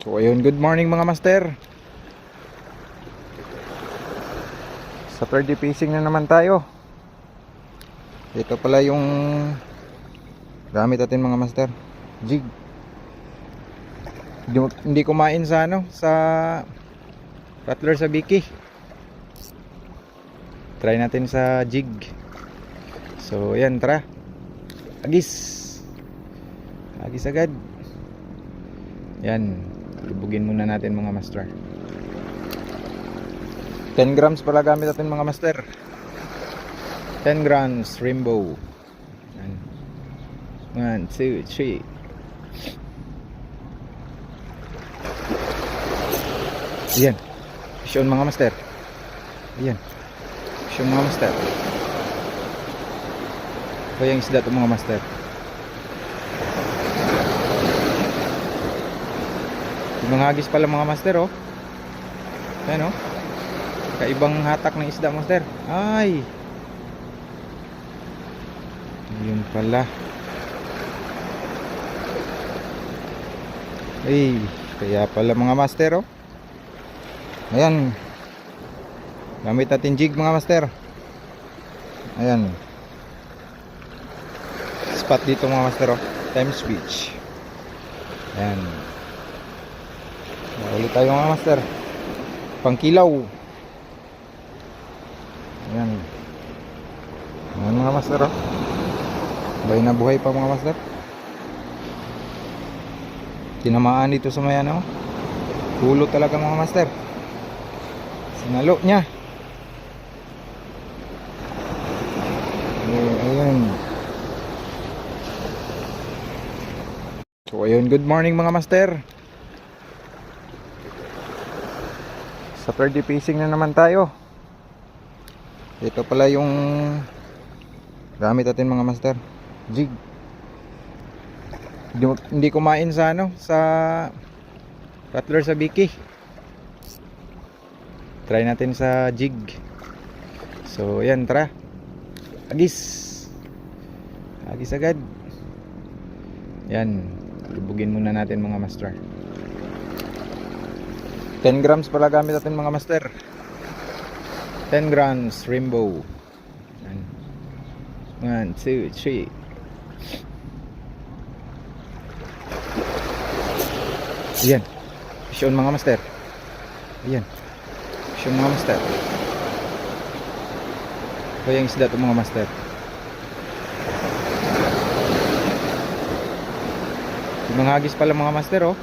So ayun, good morning mga master. Sa 30 pacing na naman tayo. Ito pala yung gamit natin mga master, jig. Hindi kumain sa sa rattler sa Biki. Try natin sa jig. So yan, tara. Agis agad. Yan, lubugin muna natin mga master. 10 grams pala gamit natin mga master. 10 grams rainbow. Yan. 1, 2, 3. Yan. Fish on mga master. Yan. Fish on mga master. Kaya yung isda ito mga master. Mga hagis pala mga master, oh. Ayan, oh. Kaibang hatak ng isda master. Ay, yun pala. Ay, kaya pala mga master, oh. Ayan, gamit natin jig mga master. Ayan, spot dito mga master, oh. Times Beach. Ayan, ulit tayo mga master. Pangkilaw. Ayan. Ayan mga master, oh. Buhay na buhay pa mga master. Tinamaan dito sa may ano. Hulo talaga mga master. Sinalo niya. Ayan. So ayun, good morning mga master. Sa 30 pacing na naman tayo. Ito pala yung gamit natin mga master, jig. Hindi kumain sa sa rattler sa Biki. Try natin sa jig. So yan, tara. Agis agad. Yan, lubugin muna natin mga master. 10 grams pala gamit natin mga master. 10 grams rainbow. 1, 2, 3. Ayan, fish on mga master. Ayan, fish on mga master. Kaya yung isda ito mga master. Mga hagis pala mga master, oh.